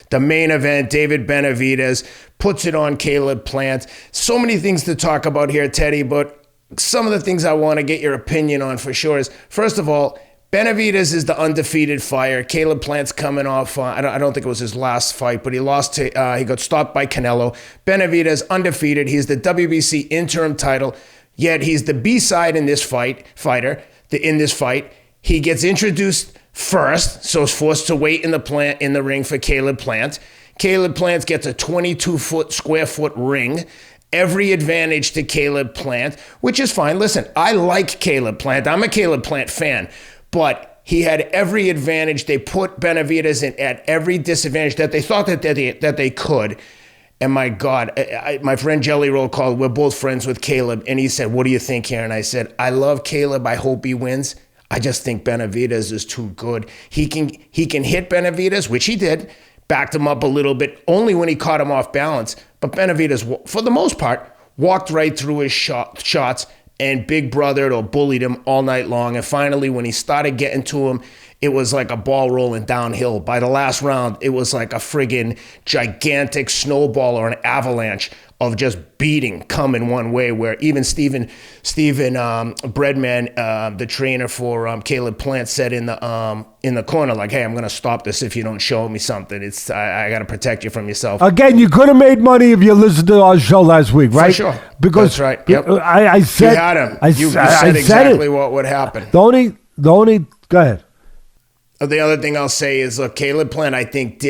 The main event, David Benavidez puts it on Caleb Plant. So many things to talk about here, Teddy, but some of the things I want to get your opinion on for sure is, first of all, Benavidez is the undefeated fighter. Caleb Plant's coming off, I don't think it was his last fight, but he lost to, he got stopped by Canelo. Benavidez, undefeated. He's the WBC interim title, yet he's the B-side in this fight, in this fight. He gets introduced first, so is forced to wait in the ring for Caleb Plant. Caleb Plant gets a 22 square foot ring. Every advantage to Caleb Plant, which is fine. Listen, I like Caleb Plant. I'm a Caleb Plant fan. But he had every advantage. They put Benavidez in at every disadvantage that they thought that they could. And my God, my friend Jelly Roll called. We're both friends with Caleb. And he said, what do you think here? And I said, I love Caleb. I hope he wins. I just think Benavidez is too good. He can hit Benavidez, which he did, backed him up a little bit, only when he caught him off balance. But Benavidez, for the most part, walked right through his shots and big brothered or bullied him all night long. And finally, when he started getting to him, it was like a ball rolling downhill. By the last round, it was like a friggin' gigantic snowball or an avalanche of just beating coming one way, where even Steven Breadman, the trainer for Caleb Plant, said in the corner, like, hey, I'm going to stop this if you don't show me something. I got to protect you from yourself. Again, you could have made money if you listened to our show last week, right? For sure. Because that's right. Yep. I said, you had him. You said exactly what would happen. The only, go ahead. The other thing I'll say is, look, Caleb Plant, I think,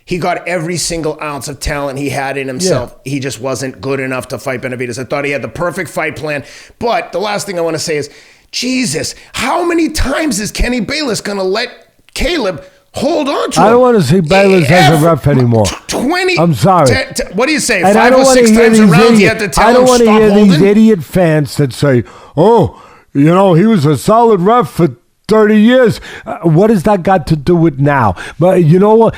he got every single ounce of talent he had in himself. Yeah. He just wasn't good enough to fight Benavidez. I thought he had the perfect fight plan. But the last thing I want to say is, Jesus, how many times is Kenny Bayless going to let Caleb hold on to him? I don't want to see Bayless as a ref anymore. 20. I'm sorry. What do you say? And 5 or 6 times around, you have to tell him stop holding? I don't want to hear these idiot fans that say, oh, he was a solid ref for 30 years. What has that got to do with now? But you know what?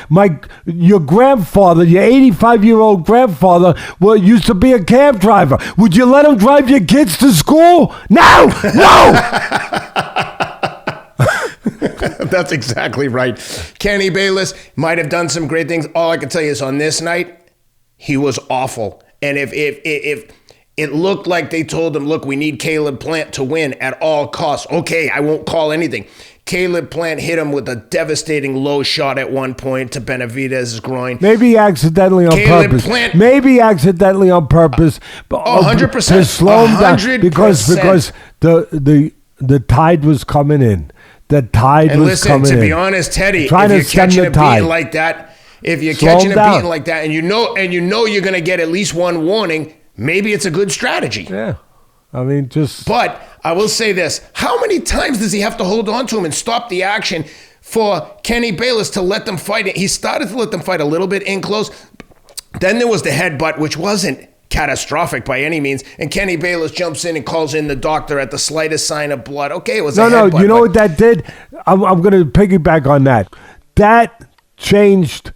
Your grandfather, your 85-year-old grandfather, used to be a cab driver. Would you let him drive your kids to school? No! That's exactly right. Kenny Bayless might have done some great things. All I can tell you is on this night, he was awful. And if it looked like they told him, look, we need Caleb Plant to win at all costs. Okay, I won't call anything. Caleb Plant hit him with a devastating low shot at one point to Benavidez's groin. Maybe accidentally on purpose. Maybe accidentally on purpose. 100%. To slow him down because the tide was coming in. The tide was coming in. And listen, to be honest, Teddy, if you're catching a beating like that, and you know you're going to get at least one warning, maybe it's a good strategy. Yeah. I mean, But I will say this. How many times does he have to hold on to him and stop the action for Kenny Bayless to let them fight it? He started to let them fight a little bit in close. Then there was the headbutt, which wasn't catastrophic by any means. And Kenny Bayless jumps in and calls in the doctor at the slightest sign of blood. Okay, it was a headbutt. No, you know what that did? I'm going to piggyback on that. That changed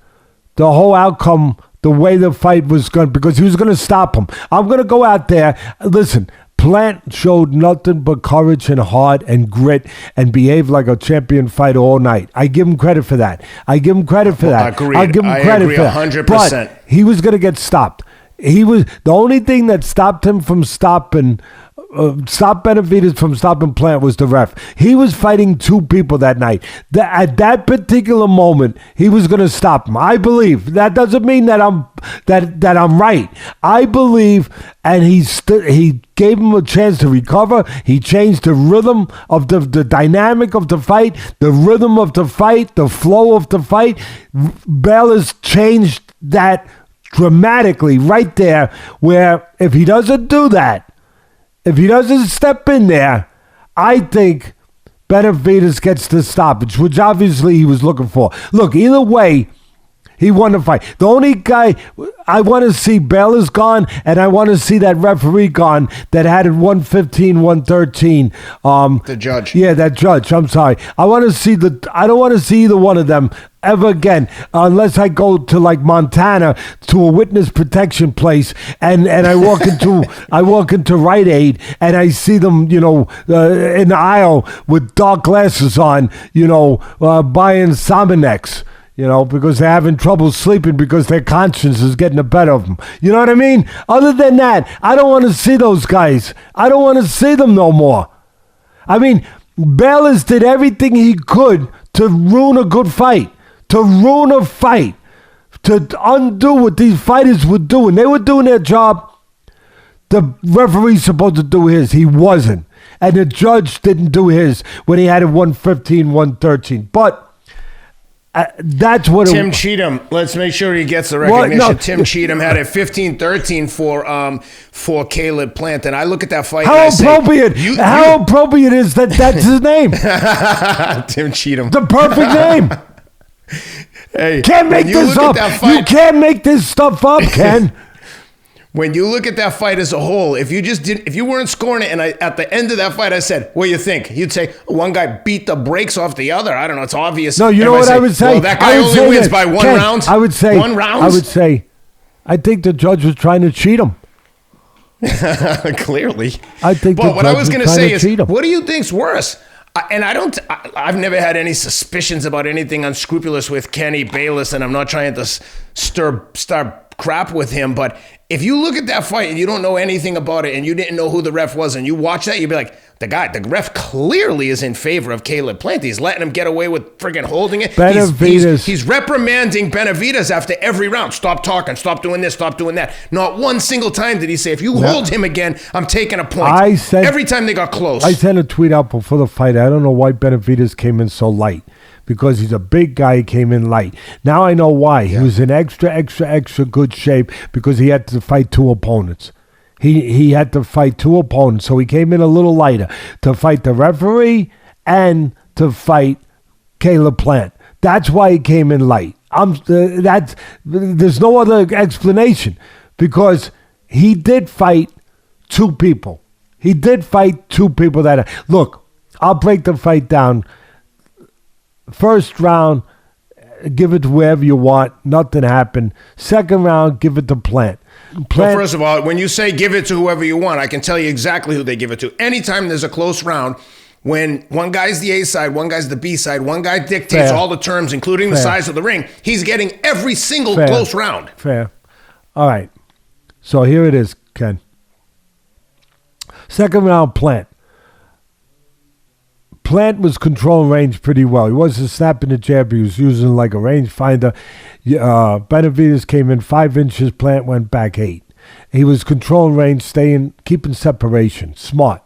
the whole outcome, the way the fight was going, because he was going to stop him. I'm going to go out there. Listen, Plant showed nothing but courage and heart and grit and behaved like a champion fighter all night. I give him credit for that. Agreed. I give him credit for that. 100%. But he was going to get stopped. He was the only thing that stopped him from stopping Benavidez from stopping Plant was the ref. He was fighting two people that night. At that particular moment, he was going to stop him. I believe. That doesn't mean that I'm right. I believe, and he gave him a chance to recover. He changed the rhythm of the dynamic of the fight, the rhythm of the fight, the flow of the fight. Bayless changed that dramatically right there, where if he doesn't do that, if he doesn't step in there, I think Benavidez gets the stoppage, which obviously he was looking for. Look, either way, he won the fight. The only guy I want to see, Bayless gone, and I want to see that referee gone that had it 115, 113. The judge. Yeah, that judge. I'm sorry. I don't want to see either one of them ever again, unless I go to like Montana to a witness protection place and I walk into Rite Aid and I see them, in the aisle with dark glasses on, buying Sominex. because they're having trouble sleeping because their conscience is getting the better of them. You know what I mean? Other than that, I don't want to see those guys. I don't want to see them no more. I mean, Bayless did everything he could to ruin a good fight, to ruin a fight, to undo what these fighters were doing. They were doing their job. The referee's supposed to do his. He wasn't. And the judge didn't do his when he had it 115, 113. But that's what Tim Cheatham. Let's make sure he gets the recognition. Tim Cheatham had it 15-13 for Caleb Plant, and I look at that fight. How appropriate! How appropriate is that? That's his name. Tim Cheatham. The perfect name. Hey, can't make this up. You can't make this stuff up, Ken. When you look at that fight as a whole, if you weren't scoring it, and at the end of that fight I said, "What do you think?" You'd say one guy beat the brakes off the other. I don't know. It's obvious. No, you know what I would say. Well, that guy only wins by one round. I would say 1 round. I would say, I think the judge was trying to cheat him. Clearly, I think. But what I was going to say is, what do you think's worse? I've never had any suspicions about anything unscrupulous with Kenny Bayless, and I'm not trying to start crap with him, but if you look at that fight and you don't know anything about it and you didn't know who the ref was and you watch that, you'd be like, the ref clearly is in favor of Caleb Plant. He's letting him get away with friggin' holding it. He's reprimanding Benavidez after every round. Stop talking, stop doing this, stop doing that. Not one single time did he say, if you hold him again, I'm taking a point. Every time they got close. I sent a tweet out before the fight. I don't know why Benavidez came in so light. Because he's a big guy, he came in light. Now I know why. He was in extra good shape because he had to fight 2 opponents. He had to fight 2 opponents, so he came in a little lighter to fight the referee and to fight Caleb Plant. That's why he came in light. There's no other explanation because he did fight 2 people. He did fight 2 people look, I'll break the fight down. First round, give it to wherever you want. Nothing happened. Second round, give it to Plant. Well, first of all, when you say give it to whoever you want, I can tell you exactly who they give it to. Anytime there's a close round, when one guy's the A side, one guy's the B side, one guy dictates all the terms, including the size of the ring, he's getting every single close round. Fair. All right. So here it is, Ken. Second round, Plant. Plant was controlling range pretty well. He wasn't snapping the jab. He was using like a rangefinder. Benavidez came in 5 inches. Plant went back 8. He was controlling range, keeping separation. Smart.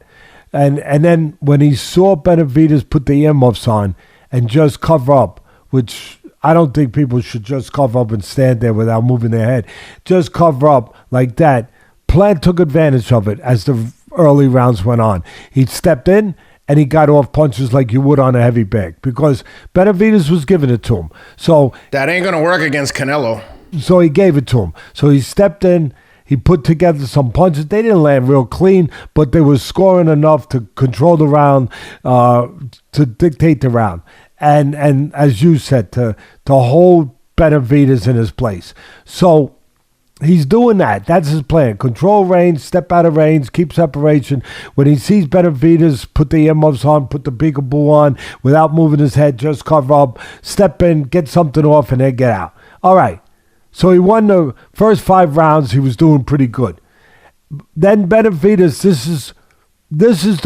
And then when he saw Benavidez put the earmuffs on and just cover up, which I don't think people should just cover up and stand there without moving their head. Just cover up like that. Plant took advantage of it as the early rounds went on. He stepped in, and he got off punches like you would on a heavy bag because Benavidez was giving it to him. So that ain't going to work against Canelo. So he gave it to him. So he stepped in. He put together some punches. They didn't land real clean, but they were scoring enough to control the round, to dictate the round. And as you said, to hold Benavidez in his place. So he's doing that. That's his plan. Control range, step out of range, keep separation. When he sees Benavidez, put the earmuffs on, put the peekaboo on, without moving his head, just cover up, step in, get something off, and then get out. All right. So he won the first 5 rounds. He was doing pretty good. Then Benavidez, this is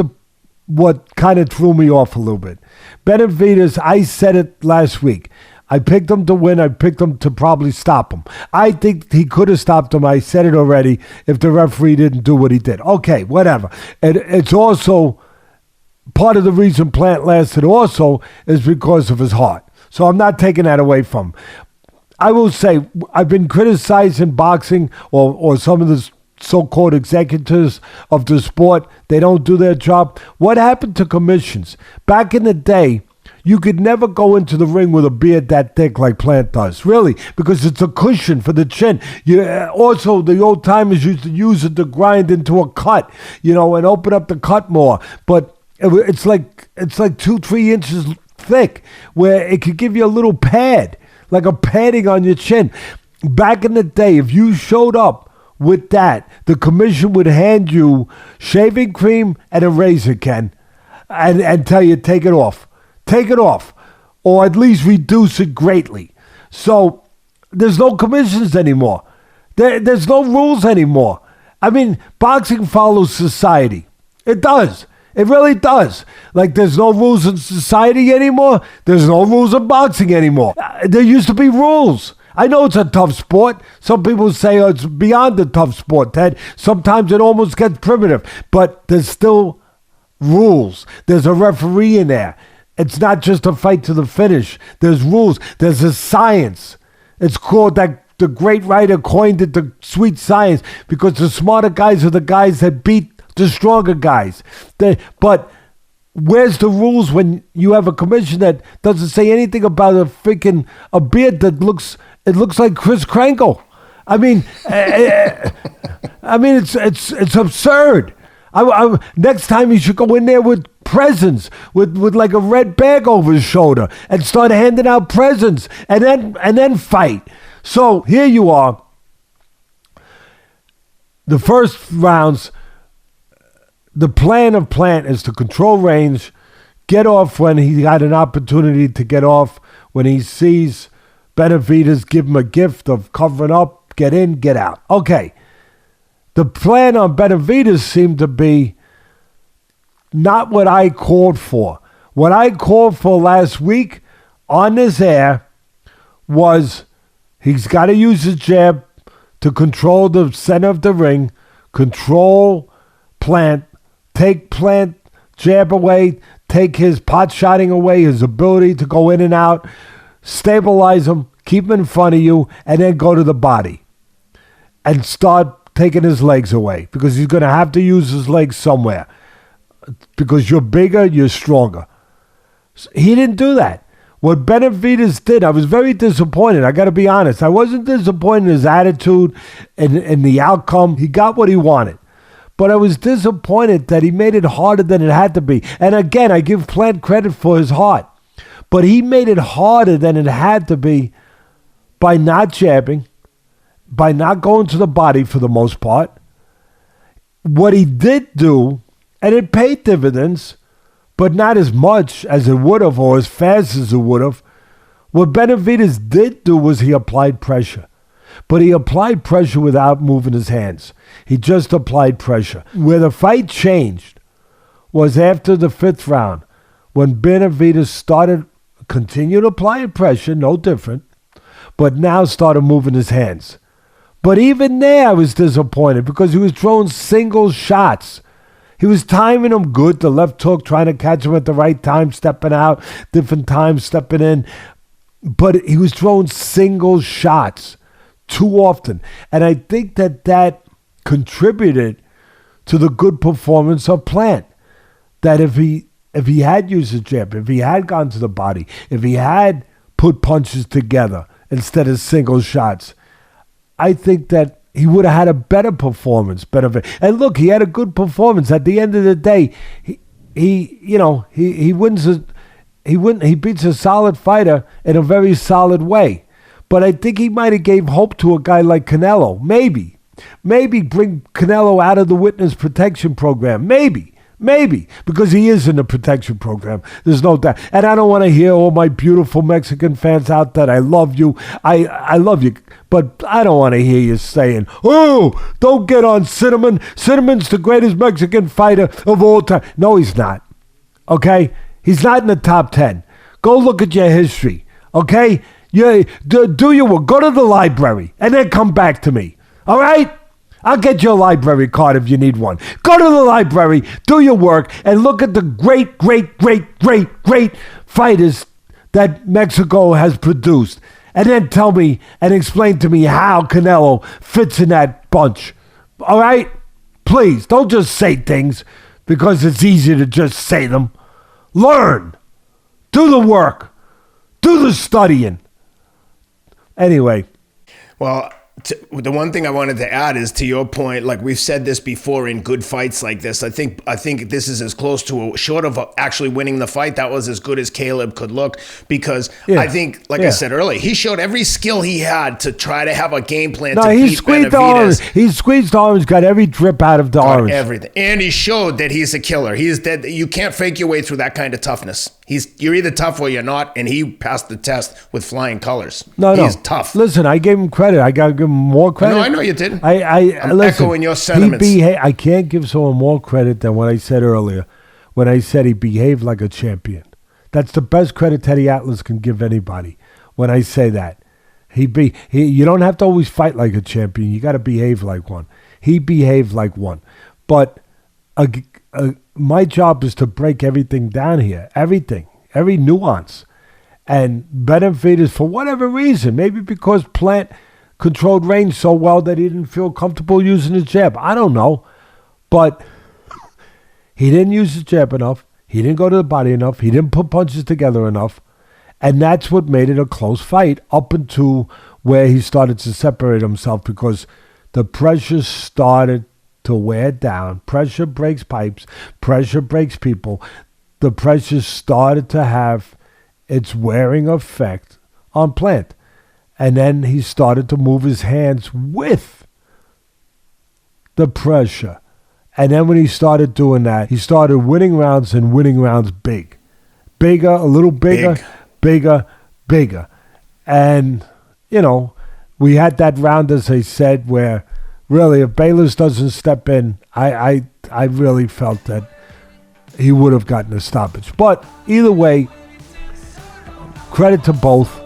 what kind of threw me off a little bit. Benavidez, I said it last week. I picked him to win. I picked him to probably stop him. I think he could have stopped him. I said it already if the referee didn't do what he did. Okay, whatever. It's also part of the reason Plant lasted also is because of his heart. So I'm not taking that away from him. I will say I've been criticizing boxing or some of the so-called executives of the sport. They don't do their job. What happened to commissions? Back in the day, you could never go into the ring with a beard that thick like Plant does, really, because it's a cushion for the chin. Also, the old timers used to use it to grind into a cut, and open up the cut more. But it's like 2-3 inches thick, where it could give you a little pad, like a padding on your chin. Back in the day, if you showed up with that, the commission would hand you shaving cream and a razor, Ken, and tell you take it off. Take it off, or at least reduce it greatly. So there's no commissions anymore. There's no rules anymore. I mean, boxing follows society. It does. It really does. Like, there's no rules in society anymore. There's no rules in boxing anymore. There used to be rules. I know it's a tough sport. Some people say it's beyond a tough sport, Ted. Sometimes it almost gets primitive. But there's still rules. There's a referee in there. It's not just a fight to the finish. There's rules. There's a science. It's called that. The great writer coined it the sweet science, because the smarter guys are the guys that beat the stronger guys. But where's the rules when you have a commission that doesn't say anything about a beard that looks like Chris Krangle? I mean, it's absurd. Next time you should go in there with presents, with like a red bag over his shoulder, and start handing out presents, and then fight. So here you are. The first rounds, the plan of Plant is to control range, get off when he had an opportunity to get off, when he sees Benavidez give him a gift of covering up, get in, get out. Okay. The plan on Benavidez seemed to be not what I called for. What I called for last week on this air was he's got to use his jab to control the center of the ring, control Plant, take Plant jab away, take his pot shotting away, his ability to go in and out, stabilize him, keep him in front of you, and then go to the body and start taking his legs away, because he's going to have to use his legs somewhere, because you're bigger, you're stronger. He didn't do that. What Benavidez did, I was very disappointed. I got to be honest. I wasn't disappointed in his attitude and the outcome. He got what he wanted. But I was disappointed that he made it harder than it had to be. And again, I give Plant credit for his heart. But he made it harder than it had to be by not jabbing, by not going to the body for the most part. What he did do, and it paid dividends, but not as much as it would have or as fast as it would have. What Benavidez did do was he applied pressure. But he applied pressure without moving his hands. He just applied pressure. Where the fight changed was after the fifth round, when Benavidez continued applying pressure, no different, but now started moving his hands. But even there I was disappointed, because he was throwing single shots. He was timing them good, the left hook, trying to catch him at the right time, stepping out, different times stepping in. But he was throwing single shots too often. And I think that contributed to the good performance of Plant. That if he had used his jab, if he had gone to the body, if he had put punches together instead of single shots, I think that he would have had a better performance. And look, he had a good performance. At the end of the day, he beats a solid fighter in a very solid way. But I think he might have gave hope to a guy like Canelo. Maybe bring Canelo out of the witness protection program. Maybe, because he is in the protection program. There's no doubt. And I don't want to hear all my beautiful Mexican fans out that I love you. I love you. But I don't want to hear you saying, oh, don't get on Cinnamon. Cinnamon's the greatest Mexican fighter of all time. No, he's not. Okay? He's not in the top 10. Go look at your history. Okay? Do your work. Go to the library and then come back to me. All right? I'll get you a library card if you need one. Go to the library, do your work, and look at the great fighters that Mexico has produced. And then tell me and explain to me how Canelo fits in that bunch. All right? Please, don't just say things because it's easy to just say them. Learn. Do the work. Do the studying. Anyway. Well, the one thing I wanted to add is, to your point, like we've said this before, in good fights like this, I think this is as close to short of actually winning the fight. That was as good as Caleb could look, because I think, like I said earlier, he showed every skill he had to try to have a game plan to beat Benavidez. He squeezed the orange, got every drip out of the orange. Everything. And he showed that he's a killer. He's dead. You can't fake your way through that kind of toughness. You're either tough or you're not, and he passed the test with flying colors. No. He's tough. Listen, I gave him credit. I got to give him more credit. No, I know you did. I'm listen, echoing your sentiments. I can't give someone more credit than what I said earlier when I said he behaved like a champion. That's the best credit Teddy Atlas can give anybody when I say that. You don't have to always fight like a champion. You got to behave like one. He behaved like one. But my job is to break everything down here. Everything. Every nuance. And Benavidez, for whatever reason, maybe because Plant controlled range so well that he didn't feel comfortable using his jab. I don't know. But he didn't use his jab enough. He didn't go to the body enough. He didn't put punches together enough. And that's what made it a close fight up until where he started to separate himself because the pressure started to wear down. Pressure breaks pipes. Pressure breaks people. The pressure started to have its wearing effect on Plant. And then he started to move his hands with the pressure. And then when he started doing that, he started winning rounds and winning rounds big. Bigger, a little bigger, bigger. And, we had that round, as I said, where really if Bayless doesn't step in, I really felt that he would have gotten a stoppage. But either way, credit to both.